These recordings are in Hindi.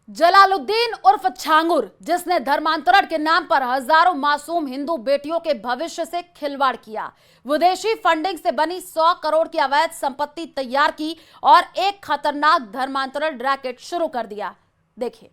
जलालुद्दीन उर्फ छांगुर, जिसने धर्मांतरण के नाम पर हजारों मासूम हिंदू बेटियों के भविष्य से खिलवाड़ किया, विदेशी फंडिंग से बनी 100 करोड़ की अवैध संपत्ति तैयार की और एक खतरनाक धर्मांतरण रैकेट शुरू कर दिया। देखिए।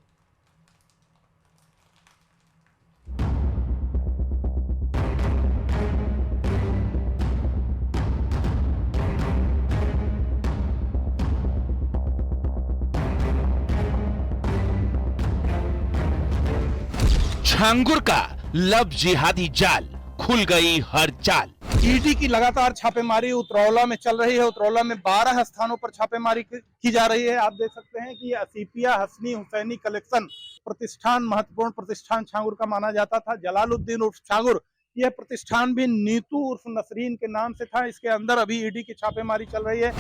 छांगुर का लव जिहादी जाल, खुल गई हर चाल। ईडी की लगातार छापेमारी उतरौला में चल रही है। उतरौला में 12 स्थानों पर छापेमारी की जा रही है। आप देख सकते हैं कि असीफिया हसनी हुसैनी कलेक्शन प्रतिष्ठान महत्वपूर्ण प्रतिष्ठान छांगुर का माना जाता था। जलालुद्दीन उर्फ छांगुर, यह प्रतिष्ठान भी नीतू उर्फ नसरीन के नाम से था। इसके अंदर अभी ईडी की छापेमारी चल रही है।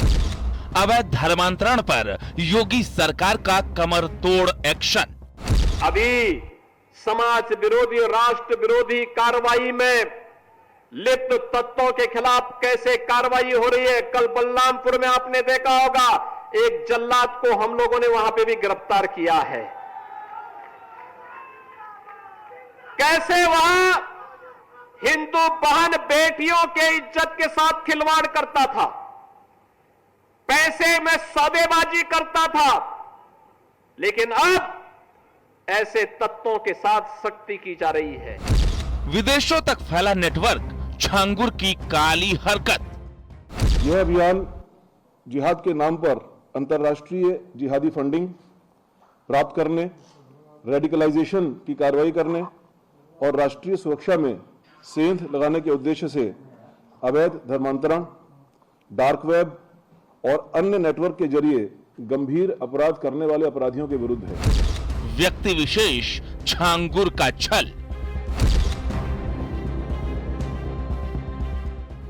अवैध धर्मांतरण पर योगी सरकार का कमर तोड़ एक्शन। अभी समाज विरोधी और राष्ट्र विरोधी कार्रवाई में लिप्त तत्वों के खिलाफ कैसे कार्रवाई हो रही है। कल बलरामपुर में आपने देखा होगा, एक जल्लाद को हम लोगों ने वहां पे भी गिरफ्तार किया है। कैसे वहां हिंदू बहन बेटियों के इज्जत के साथ खिलवाड़ करता था, पैसे में सौदेबाजी करता था, लेकिन अब ऐसे तत्वों के साथ सख्ती की जा रही है। विदेशों तक फैला नेटवर्क, छांगुर की काली हरकत। यह अभियान जिहाद के नाम पर अंतर्राष्ट्रीय जिहादी फंडिंग प्राप्त करने, रेडिकलाइजेशन की कार्रवाई करने और राष्ट्रीय सुरक्षा में सेंध लगाने के उद्देश्य से अवैध धर्मांतरण, डार्क वेब और अन्य नेटवर्क के जरिए गंभीर अपराध करने वाले अपराधियों के विरुद्ध है। व्यक्ति विशेष छांगुर का छल।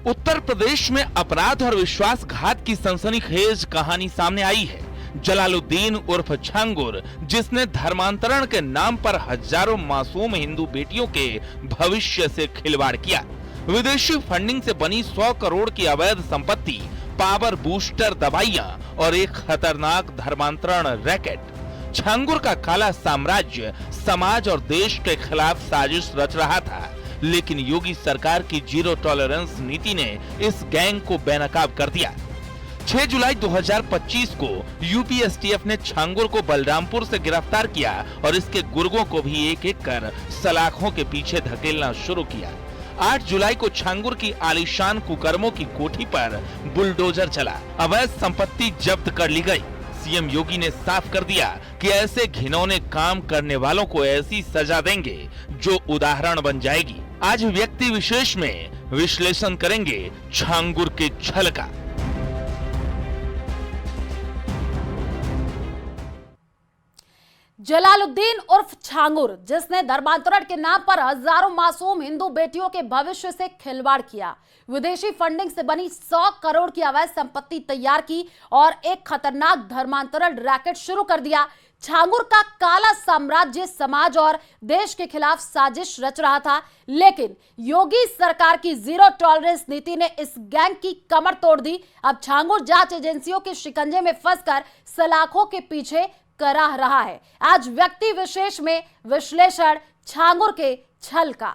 उत्तर प्रदेश में अपराध और विश्वासघात की सनसनीखेज कहानी सामने आई है। जलालुद्दीन उर्फ छांगुर, जिसने धर्मांतरण के नाम पर हजारों मासूम हिंदू बेटियों के भविष्य से खिलवाड़ किया, विदेशी फंडिंग से बनी 100 करोड़ की अवैध संपत्ति, पावर बूस्टर दवाइयां और एक खतरनाक धर्मांतरण रैकेट। छांगुर का काला साम्राज्य समाज और देश के खिलाफ साजिश रच रहा था, लेकिन योगी सरकार की जीरो टॉलरेंस नीति ने इस गैंग को बेनकाब कर दिया। 6 जुलाई 2025 को यूपी एसटीएफ ने छांगुर को बलरामपुर से गिरफ्तार किया और इसके गुर्गों को भी एक एक कर सलाखों के पीछे धकेलना शुरू किया। 8 जुलाई को छांगुर की आलीशान कुकर्मों की कोठी पर बुलडोजर चला, अवैध संपत्ति जब्त कर ली गई। सीएम योगी ने साफ कर दिया कि ऐसे घिनौने काम करने वालों को ऐसी सजा देंगे जो उदाहरण बन जाएगी। आज व्यक्ति विशेष में विश्लेषण करेंगे छांगुर के छल का। जलालुद्दीन उर्फ छांगुर, जिसने धर्मांतरण के नाम पर हजारों मासूम हिंदू बेटियों के भविष्य से खिलवाड़ किया, विदेशी फंडिंग से बनी 100 करोड़ की अवैध संपत्ति तैयार की और एक खतरनाक धर्मांतरण रैकेट शुरू कर दिया। छांगुर का काला साम्राज्य समाज और देश के खिलाफ साजिश रच रहा था, लेकिन योगी सरकार की जीरो टॉलरेंस नीति ने इस गैंग की कमर तोड़ दी। अब छांगुर जांच एजेंसियों के शिकंजे में फंसकर सलाखों के पीछे कराह रहा है। आज व्यक्ति विशेष में विश्लेषण छांगुर के छल का।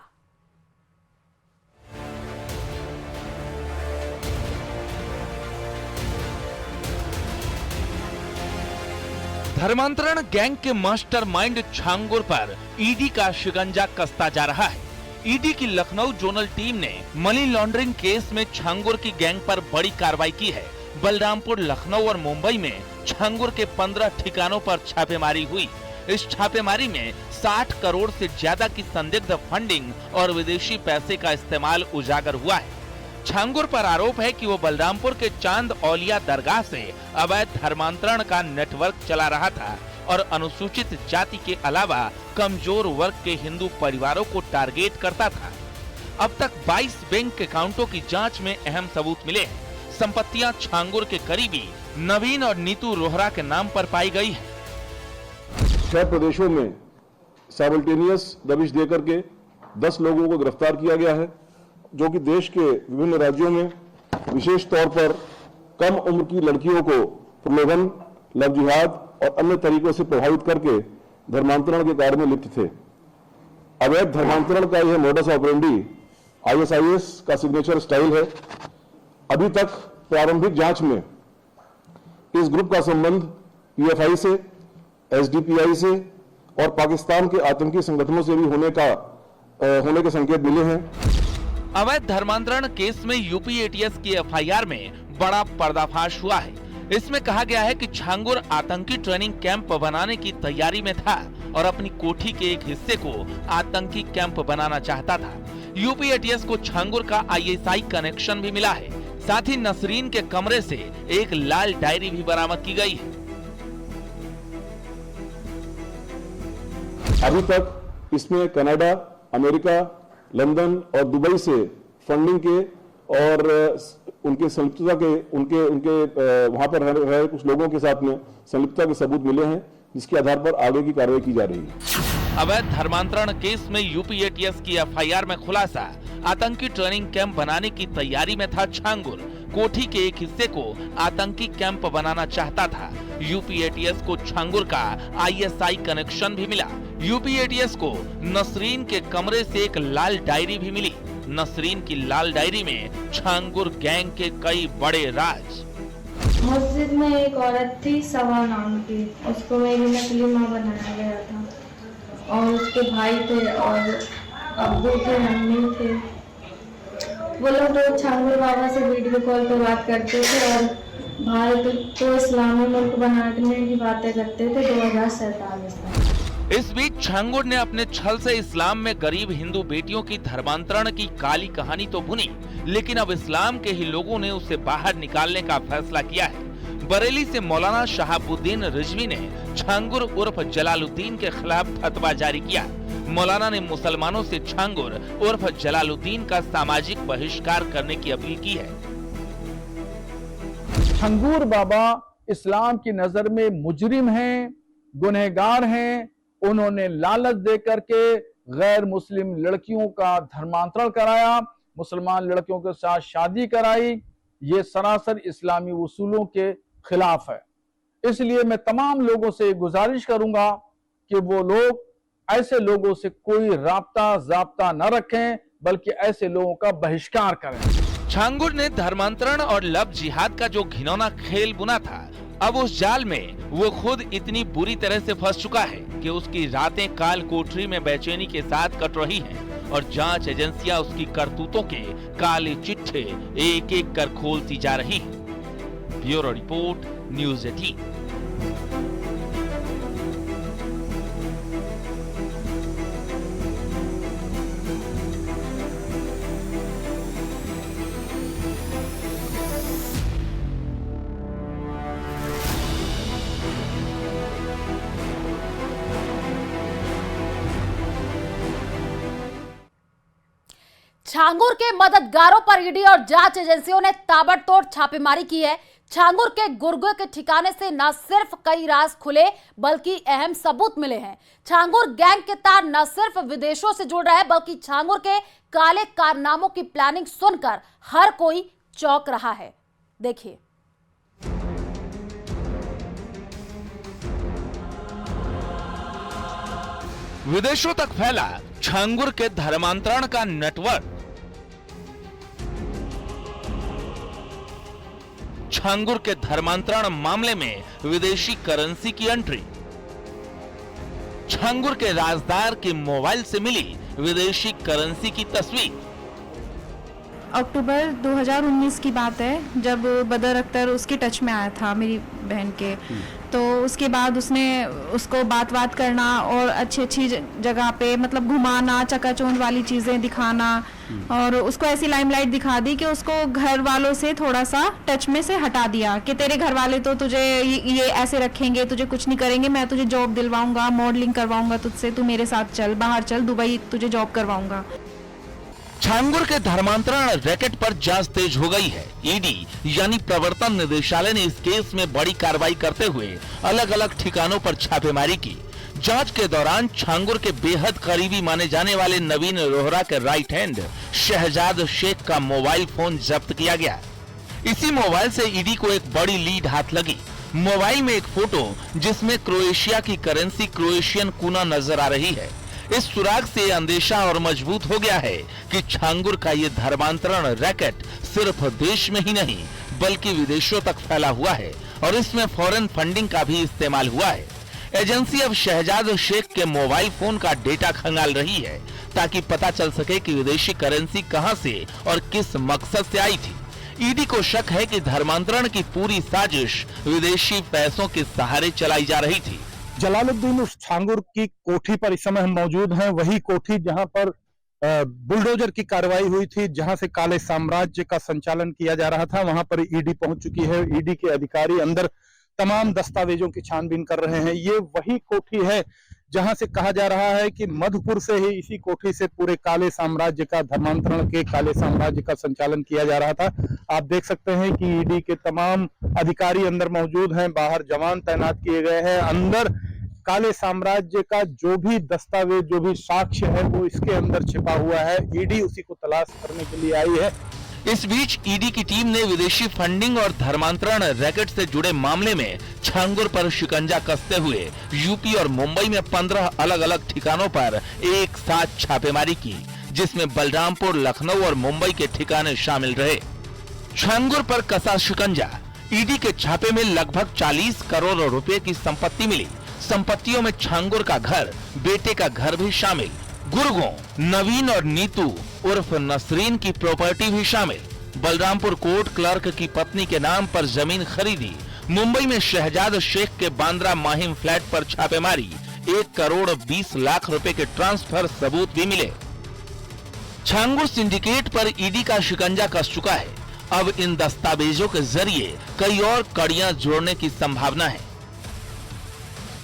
धर्मांतरण गैंग के मास्टरमाइंड छांगुर पर ईडी का शिकंजा कसता जा रहा है। ईडी की लखनऊ जोनल टीम ने मनी लॉन्ड्रिंग केस में छांगुर की गैंग पर बड़ी कार्रवाई की है। बलरामपुर, लखनऊ और मुंबई में छांगुर के 15 ठिकानों पर छापेमारी हुई। इस छापेमारी में 60 करोड़ से ज्यादा की संदिग्ध फंडिंग और विदेशी पैसे का इस्तेमाल उजागर हुआ है। छांगुर पर आरोप है कि वो बलरामपुर के चांद औलिया दरगाह से अवैध धर्मांतरण का नेटवर्क चला रहा था और अनुसूचित जाति के अलावा कमजोर वर्ग के हिंदू परिवारों को टारगेट करता था। अब तक 22 बैंक अकाउंटों की जांच में अहम सबूत मिले हैं। संपत्तियां छांगुर के करीबी नवीन और नीतू रोहरा के नाम पर पाई गई है। 6 प्रदेशों में साइमल्टेनियस दबिश देकर के 10 लोगों को गिरफ्तार किया गया है, जो कि देश के विभिन्न राज्यों में विशेष तौर पर कम उम्र की लड़कियों को प्रलोभन, लव जिहाद और अन्य तरीकों से प्रभावित करके धर्मांतरण के कार्य में लिप्त थे। अवैध धर्मांतरण का यह मोडस ऑपरेंडी ISIS का सिग्नेचर स्टाइल है। अभी तक प्रारंभिक जांच में इस ग्रुप का संबंध PFI से, SDPI से और पाकिस्तान के आतंकी संगठनों से भी होने के संकेत मिले हैं। अवैध धर्मांतरण केस में यूपी ATS की FIR में बड़ा पर्दाफाश हुआ है। इसमें कहा गया है कि छांगुर आतंकी ट्रेनिंग कैंप बनाने की तैयारी में था और अपनी कोठी के एक हिस्से को आतंकी कैंप बनाना चाहता था। यूपी ATS को छांगुर का ISI कनेक्शन भी मिला है। साथ ही नसरीन के कमरे से एक लाल डायरी भी बरामद की गई है। अभी तक इसमें कनाडा, अमेरिका, लंदन और दुबई से फंडिंग के और उनके संलिप्तता के उनके वहां पर रह रहे कुछ लोगों के साथ में संलिप्तता के सबूत मिले हैं, जिसके आधार पर आगे की कार्रवाई की जा रही है। अवैध धर्मांतरण केस में यूपी ATS की FIR में खुलासा, आतंकी ट्रेनिंग कैंप बनाने की तैयारी में था छांगुर। कोठी के एक हिस्से को आतंकी कैंप बनाना चाहता था। यूपी ATS को छांगुर का ISI कनेक्शन भी मिला। यूपी ATS को नसरीन के कमरे से एक लाल डायरी भी मिली। नसरीन की लाल डायरी में छांगुर गैंग के कई बड़े राज। मस्जिद में एक औरत थी सवा नाम की, उसको मेरी नकली माँ बनाया गया था और उसके भाई थे और अब्बू थे, अम्मी थे। वो लोग तो छांगुर बाबा से वीडियो कॉल पर बात करते थे और भारत को इस्लामी मुल्क बनाने की बातें करते थे 2047 तक। इस बीच छांगुर ने अपने छल से इस्लाम में गरीब हिंदू बेटियों की धर्मांतरण की काली कहानी तो बुनी, लेकिन अब इस्लाम के ही लोगों ने उसे बाहर निकालने का फैसला किया है। बरेली से मौलाना शहाबुद्दीन रिजवी ने छांगुर उर्फ जलालुद्दीन के खिलाफ फतवा जारी किया। मौलाना ने मुसलमानों से छांगुर उर्फ जलालुद्दीन का सामाजिक बहिष्कार करने की अपील की है। छांगुर बाबा इस्लाम की नजर में मुजरिम हैं, गुनहगार हैं। उन्होंने लालच दे करके गैर मुस्लिम लड़कियों का धर्मांतरण कराया, मुसलमान लड़कियों के साथ शादी कराई। ये सरासर इस्लामी उसूलों के खिलाफ है। इसलिए मैं तमाम लोगों से गुजारिश करूंगा कि वो लोग ऐसे लोगों से कोई राब्ता न रखें, बल्कि ऐसे लोगों का बहिष्कार करें। छांगुर ने धर्मांतरण और लव जिहाद का जो घिनौना खेल बुना था, अब उस जाल में वो खुद इतनी बुरी तरह से फंस चुका है कि उसकी रातें काल कोठरी में बेचैनी के साथ कट रही हैं और जांच एजेंसियां उसकी करतूतों के काले चिट्ठे एक एक कर खोलती जा रही हैं। Bureau report, news 18। छांगुर के मददगारों पर ईडी और जांच एजेंसियों ने ताबड़तोड़ छापेमारी की है। छांगुर के गुर्गे के ठिकाने से न सिर्फ कई राज खुले, बल्कि अहम सबूत मिले हैं। छांगुर गैंग के तार न सिर्फ विदेशों से जुड़ रहे हैं, बल्कि छांगुर के काले कारनामों की प्लानिंग सुनकर हर कोई चौंक रहा है। देखिए। विदेशों तक फैला छांगुर के धर्मांतरण का नेटवर्क। छांगुर के धर्मांतरण मामले में विदेशी करेंसी की एंट्री। छांगुर के राजदार के मोबाइल से मिली विदेशी करेंसी की तस्वीर। अक्टूबर 2019 की बात है, जब बदर अख्तर उसके टच में आया था मेरी बहन के, तो उसके बाद उसने उसको बात करना और अच्छी जगह पे मतलब घुमाना, चकाचौंध वाली चीज़ें दिखाना और उसको ऐसी लाइमलाइट दिखा दी कि उसको घर वालों से थोड़ा सा टच में से हटा दिया कि तेरे घर वाले तो तुझे ये ऐसे रखेंगे, तुझे कुछ नहीं करेंगे, मैं तुझे जॉब दिलवाऊंगा, मॉडलिंग करवाऊंगा तुझसे, तू मेरे साथ चल, बाहर चल, दुबई तुझे जॉब करवाऊंगा। छांगुर के धर्मांतरण रैकेट पर जांच तेज हो गई है। ईडी यानी प्रवर्तन निदेशालय ने इस केस में बड़ी कार्रवाई करते हुए अलग अलग ठिकानों पर छापेमारी की। जांच के दौरान छांगुर के बेहद करीबी माने जाने वाले नवीन रोहरा के राइट हैंड शहजाद शेख का मोबाइल फोन जब्त किया गया। इसी मोबाइल से ईडी को एक बड़ी लीड हाथ लगी। मोबाइल में एक फोटो जिसमें क्रोएशिया की करेंसी क्रोएशियन कूना नजर आ रही है। इस सुराग से अंदेशा और मजबूत हो गया है कि छांगुर का ये धर्मांतरण रैकेट सिर्फ देश में ही नहीं बल्कि विदेशों तक फैला हुआ है और इसमें फॉरेन फंडिंग का भी इस्तेमाल हुआ है। एजेंसी अब शहजाद शेख के मोबाइल फोन का डेटा खंगाल रही है ताकि पता चल सके कि विदेशी करेंसी कहां से और किस मकसद से आई थी। ईडी को शक है कि धर्मांतरण की पूरी साजिश विदेशी पैसों के सहारे चलाई जा रही थी। जलालुद्दीन उस छांगुर की कोठी पर इस समय हम मौजूद हैं, वही कोठी जहां पर बुलडोजर की कार्रवाई हुई थी, जहां से काले साम्राज्य का संचालन किया जा रहा था। वहां पर ईडी पहुंच चुकी है। ईडी के अधिकारी अंदर तमाम दस्तावेजों की छानबीन कर रहे हैं। ये वही कोठी है जहां से कहा जा रहा है कि मधुपुर से ही इसी कोठी से पूरे काले साम्राज्य का धर्मांतरण के काले साम्राज्य का संचालन किया जा रहा था। आप देख सकते हैं कि ईडी के तमाम अधिकारी अंदर मौजूद हैं, बाहर जवान तैनात किए गए हैं। अंदर काले साम्राज्य का जो भी दस्तावेज, जो भी साक्ष्य है वो इसके अंदर छिपा हुआ है। ईडी उसी को तलाश करने के लिए आई है। इस बीच ईडी की टीम ने विदेशी फंडिंग और धर्मांतरण रैकेट से जुड़े मामले में छांगुर पर शिकंजा कसते हुए यूपी और मुंबई में 15 अलग अलग ठिकानों पर एक साथ छापेमारी की, जिसमें बलरामपुर, लखनऊ और मुंबई के ठिकाने शामिल रहे। छांगुर पर कसा शिकंजा। ईडी के छापे में लगभग 40 करोड़ रुपए की संपत्ति मिली। संपत्तियों में छांगुर का घर, बेटे का घर भी शामिल। गुर्गों, नवीन और नीतू उर्फ नसरीन की प्रॉपर्टी भी शामिल। बलरामपुर कोर्ट क्लर्क की पत्नी के नाम पर जमीन खरीदी। मुंबई में शहजाद शेख के बांद्रा माहिम फ्लैट पर छापेमारी। 1 करोड़ 20 लाख रुपए के ट्रांसफर सबूत भी मिले। छांगुर सिंडिकेट पर ईडी का शिकंजा कस चुका है। अब इन दस्तावेजों के जरिए कई और कड़ियां जोड़ने की संभावना है।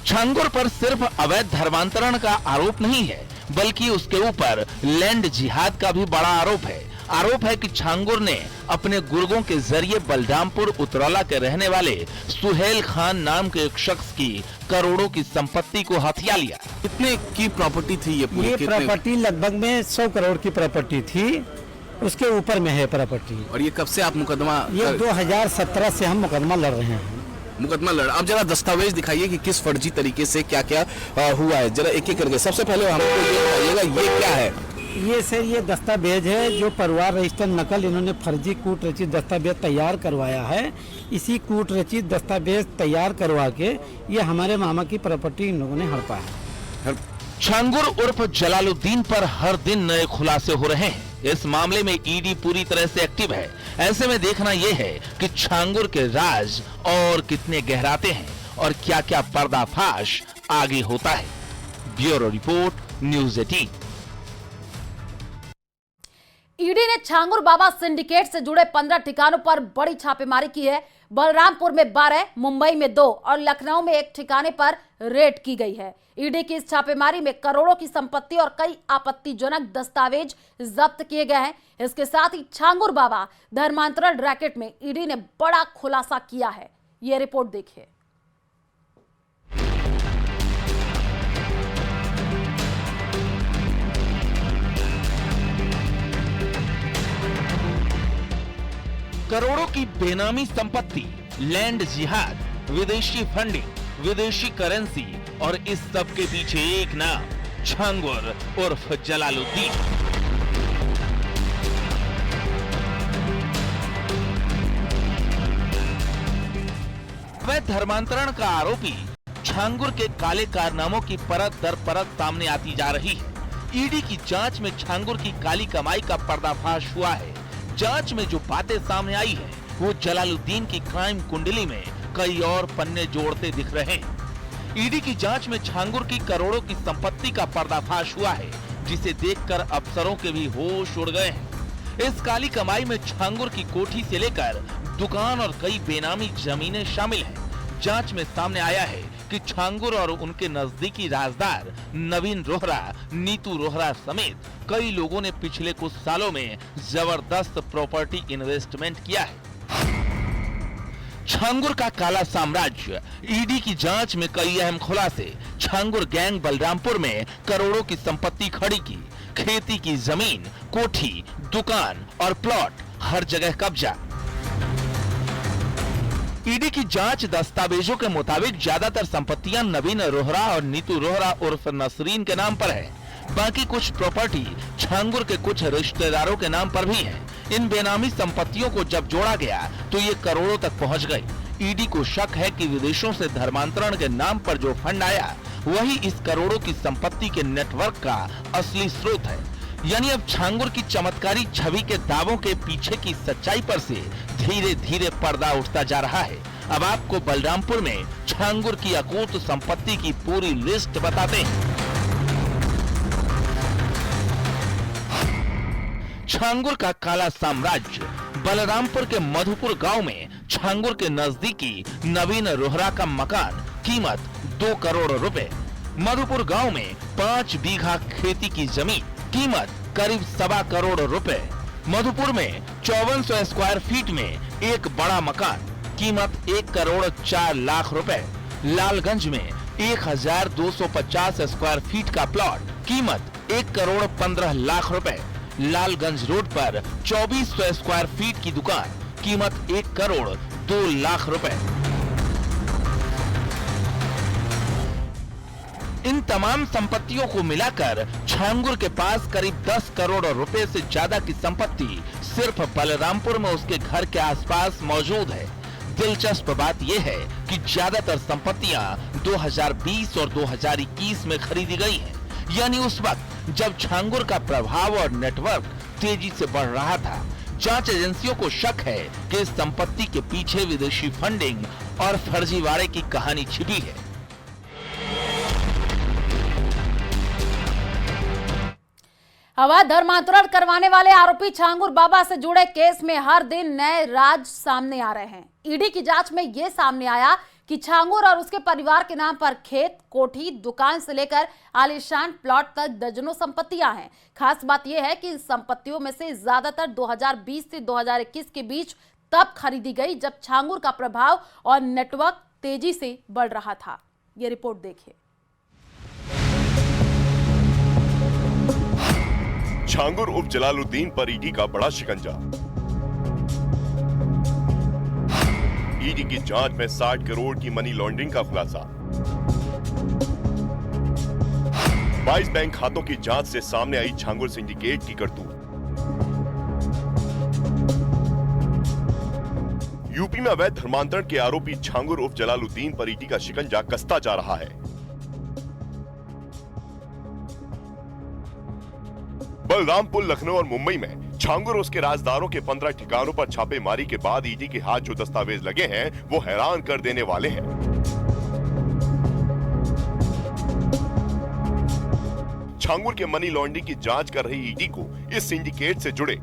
छांगुर पर सिर्फ अवैध धर्मांतरण का आरोप नहीं है बल्कि उसके ऊपर लैंड जिहाद का भी बड़ा आरोप है। आरोप है कि छांगुर ने अपने गुर्गों के जरिए बलरामपुर उतरौला के रहने वाले सुहेल खान नाम के एक शख्स की करोड़ों की संपत्ति को हथिया लिया। कितने की प्रॉपर्टी थी ये पूरी? ये प्रॉपर्टी लगभग में 100 करोड़ की प्रॉपर्टी थी, उसके ऊपर में है प्रॉपर्टी। और ये कब से आप मुकदमा? ये 2017 से हम मुकदमा लड़ रहे हैं। मुकदमा लड़। अब जरा दस्तावेज दिखाइए कि किस फर्जी तरीके से क्या क्या हुआ है, जरा एक एक करके। सबसे पहले हमको ये बताइएगा ये क्या है? ये सर ये दस्तावेज है जो परिवार रजिस्टर नकल इन्होंने फर्जी कूट रचित दस्तावेज तैयार करवाया है। इसी कूट रचित दस्तावेज तैयार करवा के ये हमारे मामा की प्रॉपर्टी इन लोगों ने हड़पा है। छांगुर उर्फ जलालुद्दीन पर हर दिन नए खुलासे हो रहे हैं। इस मामले में ईडी पूरी तरह से एक्टिव है। ऐसे में देखना यह है कि छांगुर के राज और कितने गहराते हैं और क्या क्या पर्दाफाश आगे होता है। Bureau report, news 18। ईडी ने छांगुर बाबा सिंडिकेट से जुड़े 15 ठिकानों पर बड़ी छापेमारी की है। बलरामपुर में 12, मुंबई में 2 और लखनऊ में 1 ठिकाने पर रेड की गई है। ईडी की इस छापेमारी में करोड़ों की संपत्ति और कई आपत्तिजनक दस्तावेज जब्त किए गए हैं। इसके साथ ही छांगुर बाबा धर्मांतरण रैकेट में ईडी ने बड़ा खुलासा किया है। यह रिपोर्ट देखिए। करोड़ों की बेनामी संपत्ति, लैंड जिहाद, विदेशी फंडिंग, विदेशी करेंसी और इस सब के पीछे एक नाम, छांगुर उर्फ जलालुद्दीन। अवैध धर्मांतरण का आरोपी छांगुर के काले कारनामों की परत दर परत सामने आती जा रही है। ईडी की जांच में छांगुर की काली कमाई का पर्दाफाश हुआ है। जांच में जो बातें सामने आई है वो जलालुद्दीन की क्राइम कुंडली में कई और पन्ने जोड़ते दिख रहे हैं। ईडी की जांच में छांगुर की करोड़ों की संपत्ति का पर्दाफाश हुआ है, जिसे देखकर अफसरों के भी होश उड़ गए हैं। इस काली कमाई में छांगुर की कोठी से लेकर दुकान और कई बेनामी जमीनें शामिल हैं। जांच में सामने आया है कि छांगुर और उनके नजदीकी राजदार नवीन रोहरा, नीतू रोहरा समेत कई लोगों ने पिछले कुछ सालों में जबरदस्त प्रॉपर्टी इन्वेस्टमेंट किया है। छांगुर का काला साम्राज्य। ईडी की जांच में कई अहम खुलासे। छांगुर गैंग बलरामपुर में करोड़ों की संपत्ति खड़ी की। खेती की जमीन, कोठी, दुकान और प्लॉट, हर जगह कब्जा। ईडी की जांच दस्तावेजों के मुताबिक ज्यादातर संपत्तियां नवीन रोहरा और नीतू रोहरा उर्फ नसरीन के नाम पर है। बाकी कुछ प्रॉपर्टी छांगुर के कुछ रिश्तेदारों के नाम पर भी है। इन बेनामी संपत्तियों को जब जोड़ा गया तो ये करोड़ों तक पहुंच गई। ईडी को शक है कि विदेशों से धर्मांतरण के नाम पर जो फंड आया वही इस करोड़ों की संपत्ति के नेटवर्क का असली स्रोत है। यानी अब छांगुर की चमत्कारी छवि के दावों के पीछे की सच्चाई पर से धीरे धीरे पर्दा उठता जा रहा है। अब आपको बलरामपुर में छांगुर की अकूत संपत्ति की पूरी लिस्ट बताते हैं। छांगुर का काला साम्राज्य। बलरामपुर के मधुपुर गांव में छांगुर के नजदीकी नवीन रोहरा का मकान, कीमत 2 करोड़ रुपए। मधुपुर गांव में 5 बीघा खेती की जमीन, कीमत करीब 1.25 करोड़ रुपए। मधुपुर में 5400 स्क्वायर फीट में एक बड़ा मकान, कीमत 1 करोड़ 4 लाख रुपए। लालगंज में 1250 स्क्वायर फीट का प्लॉट, कीमत 1 करोड़ 15 लाख रुपए। लालगंज रोड पर 2400 स्क्वायर फीट की दुकान, कीमत 1 करोड़ 2 लाख रुपए। इन तमाम संपत्तियों को मिलाकर छांगुर के पास करीब 10 करोड़ रुपए से ज्यादा की संपत्ति सिर्फ बलरामपुर में उसके घर के आसपास मौजूद है। दिलचस्प बात यह है कि ज्यादातर संपत्तियां 2020 और 2021 में खरीदी गई हैं। यानी उस वक्त जब छांगुर का प्रभाव और नेटवर्क तेजी से बढ़ रहा था। जांच एजेंसियों को शक है कि इस संपत्ति के पीछे विदेशी फंडिंग और फर्जीवाड़े की कहानी छिपी है। अवैध धर्मांतरण करवाने वाले आरोपी छांगुर बाबा से जुड़े केस में हर दिन नए राज सामने आ रहे हैं। ईडी की जांच में यह सामने आया कि छांगुर और उसके परिवार के नाम पर खेत, कोठी, दुकान से लेकर आलीशान प्लॉट तक दर्जनों संपत्तियां हैं। खास बात यह है कि इन संपत्तियों में से ज्यादातर 2020 से 2021 के बीच तब खरीदी गई जब छांगुर का प्रभाव और नेटवर्क तेजी से बढ़ रहा था। ये रिपोर्ट देखिए। छांगुर उर्फ जलालुद्दीन पर ईडी का बड़ा शिकंजा। ईडी की जांच में 60 करोड़ की मनी लॉन्ड्रिंग का खुलासा। 22 बैंक खातों की जांच से सामने आई छांगुर सिंडिकेट की करतूत। यूपी में अवैध धर्मांतरण के आरोपी छांगुर उर्फ जलालुद्दीन पर ईडी का शिकंजा कसता जा रहा है। बलरामपुर, लखनऊ और मुंबई में छांगुर और उसके राजदारों के 15 ठिकानों पर छापेमारी के बाद ईडी के हाथ जो दस्तावेज लगे हैं वो हैरान कर देने वाले हैं। छांगुर के मनी लॉन्ड्रिंग की जांच कर रही ईडी को इस सिंडिकेट से जुड़े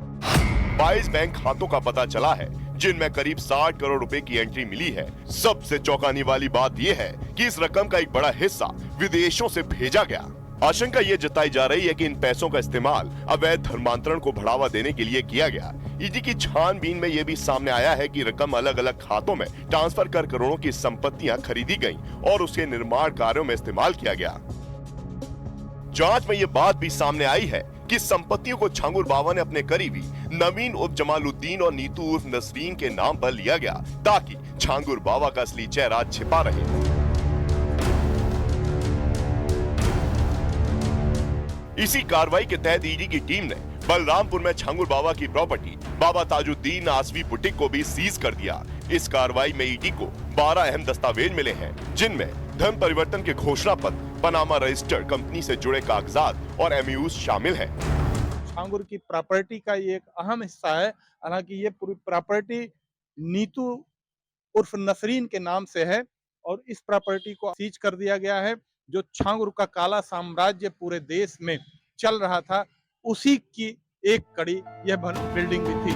22 बैंक खातों का पता चला है, जिनमें करीब 60 करोड़ रुपए की एंट्री मिली है। सबसे चौंकाने वाली बात यह है कि इस रकम का एक बड़ा हिस्सा विदेशों से भेजा गया। आशंका ये जताई जा रही है कि इन पैसों का इस्तेमाल अवैध धर्मांतरण को बढ़ावा देने के लिए किया गया। ईडी की छानबीन में यह भी सामने आया है कि रकम अलग अलग खातों में ट्रांसफर कर करोड़ों की संपत्तियां खरीदी गईं और उसके निर्माण कार्यों में इस्तेमाल किया गया। जांच में यह बात भी सामने आई है कि संपत्तियों को छांगुर बाबा ने अपने करीबी नवीन उर्फ जमालुद्दीन और नीतू उर्फ नसरीन के नाम पर लिया गया ताकि छांगुर बाबा का असली चेहरा छिपा रहे। इसी कार्रवाई के तहत ईडी की टीम ने बलरामपुर में छांगुर बाबा की प्रॉपर्टी बाबा ताजुद्दीन आसवी बुटीक को भी सीज कर दिया। इस कार्रवाई में ईडी को 12 अहम दस्तावेज मिले हैं, जिनमें धन परिवर्तन के घोषणा पत्र, पनामा रजिस्टर्ड कंपनी से जुड़े कागजात और एमयूज शामिल हैं। छांगुर की प्रॉपर्टी का ये एक अहम हिस्सा है। हालांकि ये पूरी प्रॉपर्टी नीतू उर्फ नसरीन के नाम से है और इस प्रॉपर्टी को सीज कर दिया गया है। जो छांगुर का काला साम्राज्य पूरे देश में चल रहा था, उसी की एक कड़ी यह बिल्डिंग भी थी।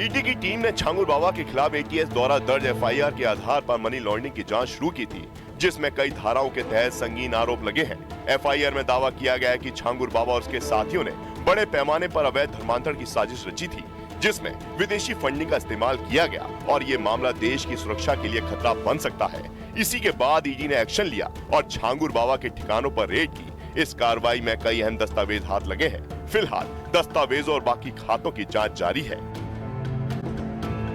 ईडी की टीम ने छांगुर बाबा के खिलाफ एटीएस द्वारा दर्ज एफआईआर के आधार पर मनी लॉन्ड्रिंग की जांच शुरू की थी, जिसमें कई धाराओं के तहत संगीन आरोप लगे हैं। एफआईआर में दावा किया गया है कि छांगुर बाबा और उसके साथियों ने बड़े पैमाने पर अवैध धर्मांतरण की साजिश रची थी, जिसमें विदेशी फंडिंग का इस्तेमाल किया गया और ये मामला देश की सुरक्षा के लिए खतरा बन सकता है। इसी के बाद ईडी ने एक्शन लिया और छांगुर बाबा के ठिकानों पर रेड की। इस कार्रवाई में कई अहम दस्तावेज हाथ लगे हैं। फिलहाल दस्तावेज और बाकी खातों की जांच जारी है।